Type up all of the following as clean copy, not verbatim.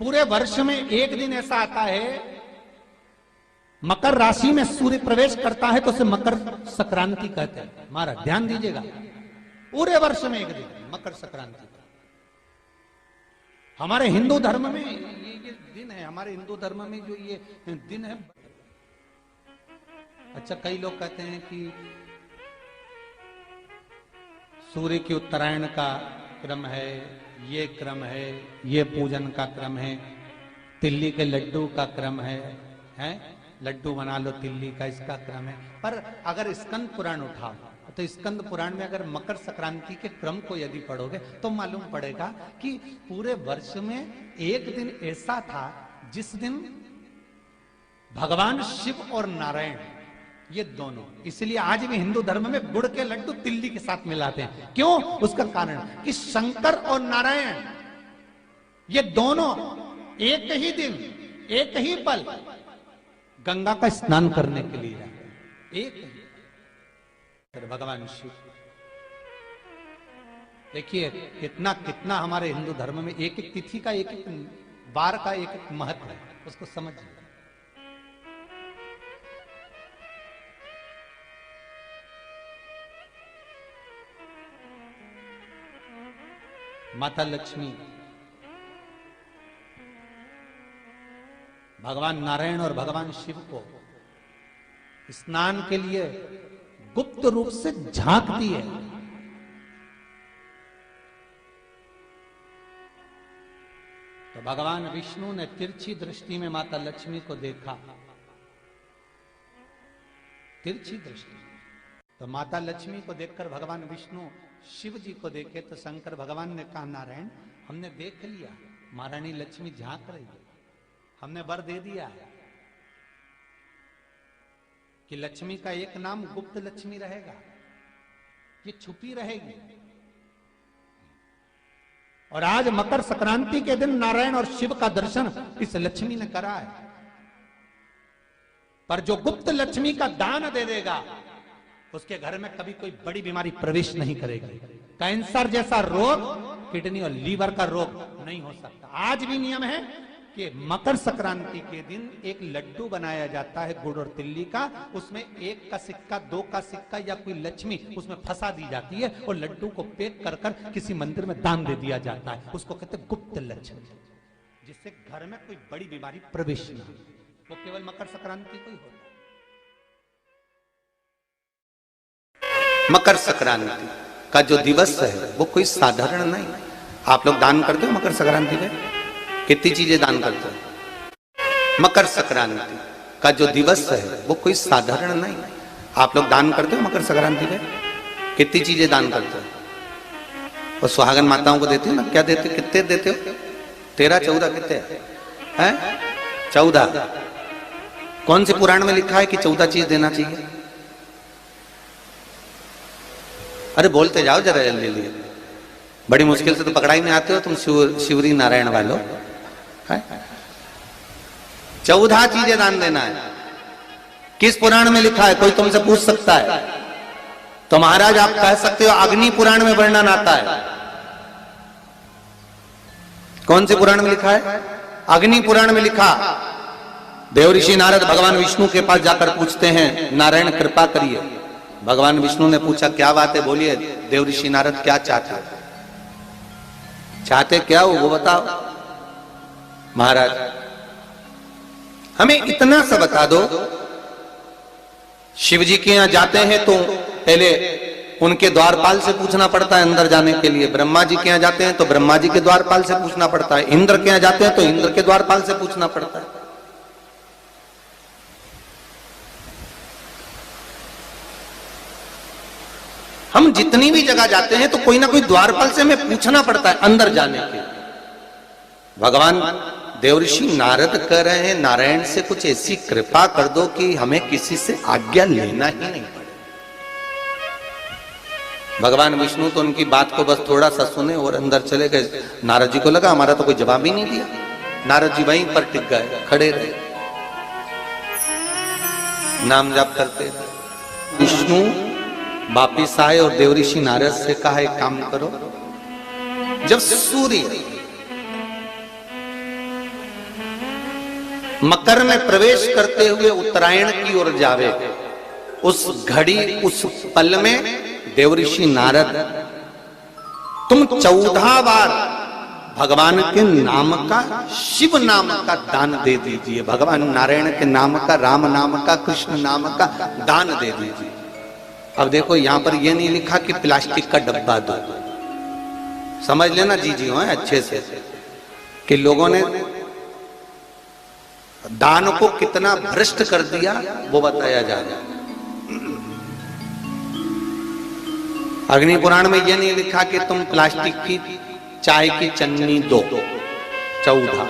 पूरे वर्ष में एक दिन ऐसा आता है, मकर राशि में सूर्य प्रवेश करता है तो उसे मकर संक्रांति कहते हैं। हमारा ध्यान दीजिएगा, पूरे वर्ष में एक दिन मकर संक्रांति। हमारे हिंदू धर्म में ये दिन है, हमारे हिंदू धर्म में जो ये दिन है। अच्छा, कई लोग कहते हैं कि सूर्य की उत्तरायण का क्रम है, ये क्रम है, ये पूजन का क्रम है, तिल्ली के लड्डू का क्रम है, लड्डू बना लो तिल्ली का, इसका क्रम है। पर अगर स्कंद पुराण उठाओ तो स्कंद पुराण में अगर मकर संक्रांति के क्रम को यदि पढ़ोगे तो मालूम पड़ेगा कि पूरे वर्ष में एक दिन ऐसा था जिस दिन भगवान शिव और नारायण ये दोनों, इसलिए आज भी हिंदू धर्म में गुड़ के लड्डू तिल्ली के साथ मिलाते हैं। क्यों? उसका कारण कि शंकर और नारायण ये दोनों एक ही दिन एक ही पल गंगा का स्नान करने के लिए जाते हैं। एक ही भगवान शिव, देखिए कितना कितना हमारे हिंदू धर्म में एक एक तिथि का, एक एक बार का एक एक महत्व है, उसको समझिए। माता लक्ष्मी, भगवान नारायण और भगवान शिव को स्नान के लिए गुप्त रूप से झांकती है। तो भगवान विष्णु ने तिरछी दृष्टि में माता लक्ष्मी को देखा, तिरछी दृष्टि। तो माता लक्ष्मी को देखकर भगवान विष्णु शिव जी को देखे तो शंकर भगवान ने कहा, नारायण हमने देख लिया, महारानी लक्ष्मी झांक रही है, हमने वर दे दिया है कि लक्ष्मी का एक नाम गुप्त लक्ष्मी रहेगा, ये छुपी रहेगी। और आज मकर संक्रांति के दिन नारायण और शिव का दर्शन इस लक्ष्मी ने करा है। पर जो गुप्त लक्ष्मी का दान दे देगा उसके घर में कभी कोई बड़ी बीमारी प्रवेश नहीं करेगी। कैंसर जैसा रोग, किडनी और लीवर का रोग नहीं हो सकता। आज भी नियम है कि मकर संक्रांति के दिन एक लड्डू बनाया जाता है गुड़ और तिल्ली का, उसमें 1 का सिक्का, 2 का सिक्का या कोई लक्ष्मी उसमें फंसा दी जाती है और लड्डू को पैक कर कर किसी मंदिर में दान दे दिया जाता है। उसको कहते हैं गुप्त लक्ष्मी, जिससे घर में कोई बड़ी बीमारी प्रवेश न हो। वो केवल मकर संक्रांति को ही होता है। मकर संक्रांति का जो दिवस है वो कोई साधारण नहीं। आप लोग दान करते हो मकर संक्रांति में? कितनी चीजें दान करते हो? मकर संक्रांति का जो दिवस है वो कोई साधारण नहीं। आप लोग दान करते हो मकर संक्रांति में? कितनी चीजें दान करते हो? और सुहागन माताओं को देते हो ना? क्या देते हो? कितने देते हो? 13, 14 कितने हैं? 14। कौन से पुराण में लिखा है कि 14 चीज देना चाहिए? अरे बोलते जाओ जरा जल्दी जल्दी, बड़ी मुश्किल से तो पकड़ाई में आते हो तुम शिवरी नारायण वालों। 14 चीजें दान देना है। किस पुराण में लिखा है? कोई तुमसे पूछ सकता है तो महाराज आप कह सकते हो अग्नि पुराण में वर्णन आता है। कौन से पुराण में लिखा है? अग्नि पुराण में लिखा। देवऋषि नारद भगवान विष्णु के पास जाकर पूछते हैं, नारायण कृपा करिए। भगवान विष्णु ने पूछा क्या बात है, बोलिए देवऋषि नारद क्या चाहते हो? चाहते क्या हो वो बताओ। महाराज हमें इतना सा बता दो, शिव जी के यहां जाते हैं तो पहले उनके द्वारपाल से पूछना पड़ता है अंदर जाने के लिए। ब्रह्मा जी के यहां जाते हैं तो ब्रह्मा जी के द्वारपाल से पूछना पड़ता है। इंद्र के यहां जाते हैं तो इंद्र के द्वारपाल से पूछना पड़ता है। हम जितनी भी जगह जाते हैं तो कोई ना कोई द्वारपाल से हमें पूछना पड़ता है अंदर जाने के। भगवान देवऋषि नारद कह रहे हैं नारायण से कुछ ऐसी कृपा कर दो कि हमें किसी से आज्ञा लेना ही नहीं पड़े। भगवान विष्णु तो उनकी बात को बस थोड़ा सा सुने और अंदर चले गए। नारद जी को लगा हमारा तो कोई जवाब ही नहीं दिया। नारद जी वहीं पर टिक गए, खड़े रहे, नाम जाप करते। विष्णु वापिस आए और देवऋषि नारद से कहा एक काम करो, जब सूर्य मकर में प्रवेश करते हुए उत्तरायण की ओर जावे, उस घड़ी उस पल में देवऋषि नारद तुम 14 बार भगवान के नाम का, शिव नाम का दान दे दीजिए। भगवान नारायण के नाम का, राम नाम का, कृष्ण नाम का दान दे दीजिए। अब देखो यहां पर यह नहीं लिखा कि प्लास्टिक का डब्बा दो, समझ लेना जी हो अच्छे से, कि लोगों ने दान को कितना भ्रष्ट कर दिया वो बताया जा रहा है। अग्नि पुराण में यह नहीं लिखा कि तुम प्लास्टिक की चाय की चन्नी दो 14,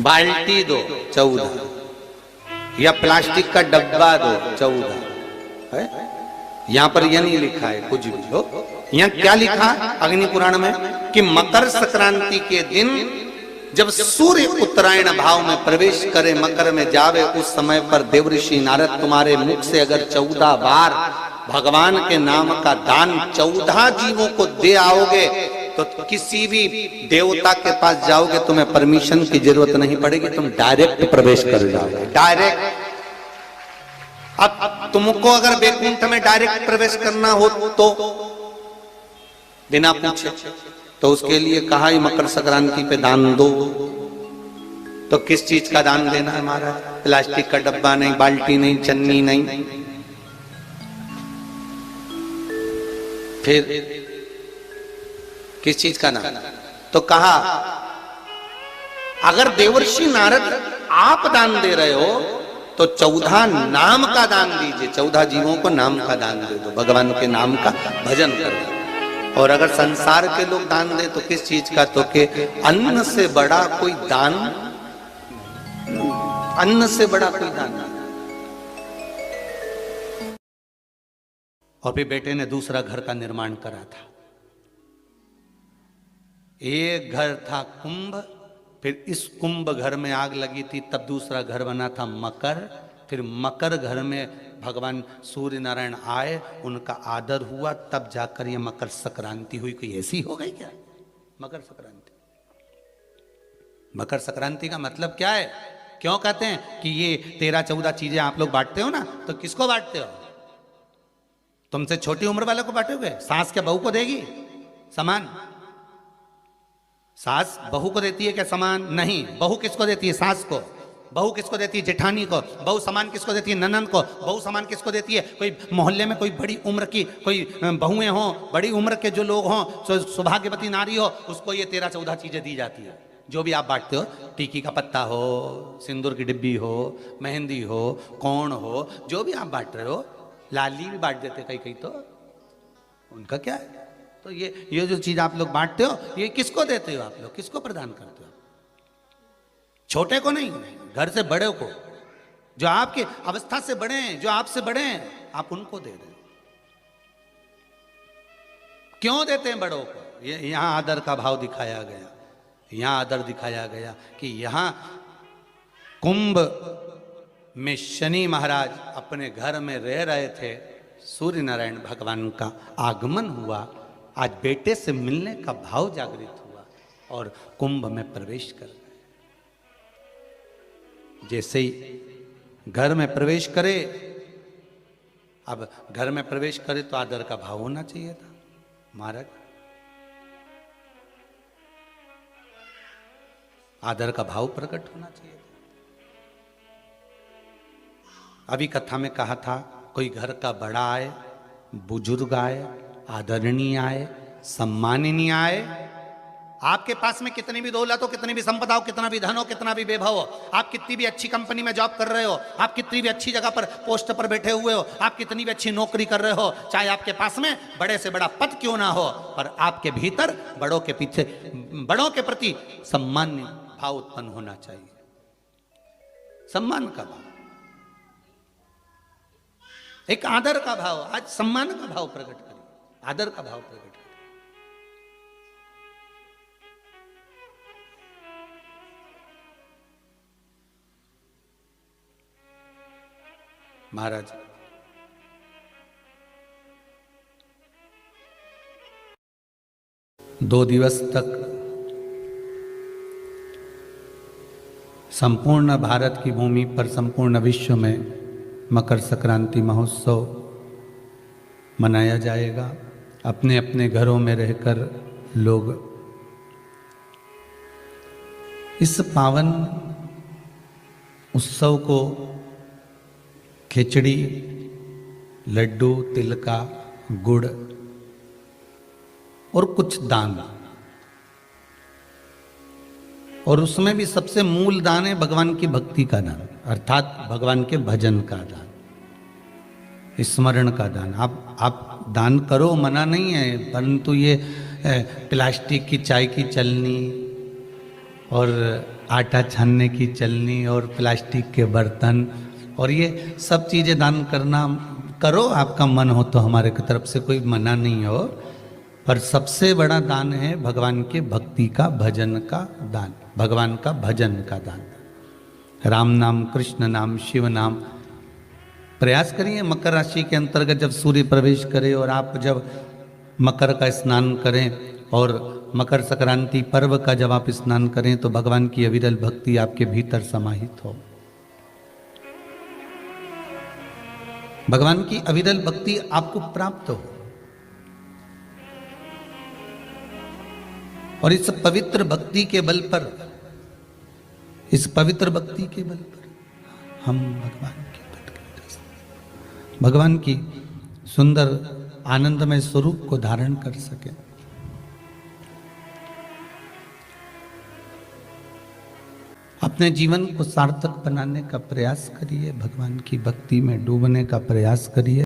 बाल्टी दो 14, या प्लास्टिक का डब्बा दो 14 है। यहां पर यह नहीं लिखा है कुछ भी हो। यहां क्या लिखा अग्नि पुराण में कि मकर संक्रांति के दिन जब सूर्य उत्तरायण भाव में प्रवेश करे, मकर में जावे, उस समय पर देवऋषि नारद तुम्हारे मुख से अगर 14 बार भगवान के नाम का दान 14 जीवों को दे आओगे तो किसी भी देवता के पास जाओगे, तुम्हें परमिशन की जरूरत नहीं पड़ेगी, तुम डायरेक्ट प्रवेश कर जाओगे, डायरेक्ट। अब तुमको अगर वैकुंठ में डायरेक्ट प्रवेश करना हो तो बिना पूछे, तो उसके लिए कहा ही मकर संक्रांति पे दान दो। तो किस चीज का दान देना है महाराज? प्लास्टिक का डब्बा नहीं, बाल्टी नहीं, चन्नी नहीं, फिर किस चीज का दान? तो कहा अगर देवर्षि नारद आप दान दे रहे हो तो 14 नाम का दान दीजिए, 14 जीवों को नाम का दान दे दो, भगवान के नाम का भजन करो। और अगर संसार के लोग दान दे तो किस चीज का? तो के अन्न से बड़ा कोई दान, अन्न से बड़ा कोई दान नहीं। और फिर बेटे ने दूसरा घर का निर्माण करा था। एक घर था कुंभ, फिर इस कुंभ घर में आग लगी थी, तब दूसरा घर बना था मकर। फिर मकर घर में भगवान सूर्य नारायण आए, उनका आदर हुआ, तब जाकर ये मकर संक्रांति हुई। कोई ऐसी हो गई क्या मकर संक्रांति? मकर संक्रांति का मतलब क्या है? क्यों कहते हैं कि ये 13-14 चीजें आप लोग बांटते हो ना, तो किसको बांटते हो? तुमसे छोटी उम्र वाले को बांटोगे? सास क्या बहू को देगी सामान? सास बहू को देती है क्या सामान? नहीं। बहू किसको देती है? सास को। बहू किसको देती है? जेठानी को। बहू सामान किसको देती है? ननद को। बहू सामान किसको देती है? कोई मोहल्ले में कोई बड़ी उम्र की कोई बहुएं हो, बड़ी उम्र के जो लोग हों, सौभाग्यवती नारी हो, उसको ये 13-14 चीजें दी जाती है। जो भी आप बांटते हो, टीकी का पत्ता हो, सिंदूर की डिब्बी हो, मेहंदी हो, कौन हो, जो भी आप बांट रहे हो, लाली भी बांट देते कई कई, तो उनका क्या है? तो ये जो चीज आप लोग बांटते हो, ये किसको देते हो आप लोग? किसको प्रदान करते हो? छोटे को नहीं, घर से बड़े को, जो आपके अवस्था से बड़े हैं, जो आपसे बड़े हैं, आप उनको दे दें। क्यों देते हैं बड़ों को? ये यहां आदर का भाव दिखाया गया, यहां आदर दिखाया गया कि यहां कुंभ में शनि महाराज अपने घर में रह रहे थे, सूर्य नारायण भगवान का आगमन हुआ, आज बेटे से मिलने का भाव जागृत हुआ और कुंभ में प्रवेश कर गए। जैसे ही घर में प्रवेश करे, अब घर में प्रवेश करे तो आदर का भाव होना चाहिए था महाराज, आदर का भाव प्रकट होना चाहिए था। अभी कथा में कहा था, कोई घर का बड़ा आए, बुजुर्ग आए, आदरणीय आए, सम्माननीय आए, आपके पास में कितनी भी दौलत हो, कितनी भी संपदा हो, कितना भी धन हो, कितना भी वैभव हो, आप कितनी भी अच्छी कंपनी में जॉब कर रहे हो, आप कितनी भी अच्छी जगह पर पोस्ट पर बैठे हुए हो, आप कितनी भी अच्छी नौकरी कर रहे हो, चाहे आपके पास में बड़े से बड़ा पद क्यों ना हो, पर आपके भीतर बड़ों के पीछे, बड़ों के प्रति सम्मान भाव उत्पन्न होना चाहिए। सम्मान का भाव, एक आदर का भाव। आज सम्मान का भाव प्रकट करें, आदर का भाव प्रकट करें। महाराज दो दिवस तक संपूर्ण भारत की भूमि पर, संपूर्ण विश्व में मकर संक्रांति महोत्सव मनाया जाएगा। अपने अपने घरों में रहकर लोग इस पावन उत्सव को खिचड़ी, लड्डू, तिल का, गुड़ और कुछ दान, और उसमें भी सबसे मूल दान है भगवान की भक्ति का दान, अर्थात भगवान के भजन का दान, स्मरण का दान। आप दान करो, मना नहीं है, परंतु ये प्लास्टिक की चाय की चलनी और आटा छानने की चलनी और प्लास्टिक के बर्तन और ये सब चीज़ें दान करना करो, आपका मन हो तो, हमारे की तरफ से कोई मना नहीं हो, पर सबसे बड़ा दान है भगवान के भक्ति का, भजन का दान, भगवान का भजन का दान। राम नाम, कृष्ण नाम, शिव नाम। प्रयास करिए मकर राशि के अंतर्गत जब सूर्य प्रवेश करे और आप जब मकर का स्नान करें और मकर संक्रांति पर्व का जब आप स्नान करें तो भगवान की अविरल भक्ति आपके भीतर समाहित हो। भगवान की अविरल भक्ति आपको प्राप्त हो और इस पवित्र भक्ति के बल पर, इस पवित्र भक्ति के बल पर हम भगवान की सुंदर आनंदमय स्वरूप को धारण कर सके। अपने जीवन को सार्थक बनाने का प्रयास करिए, भगवान की भक्ति में डूबने का प्रयास करिए।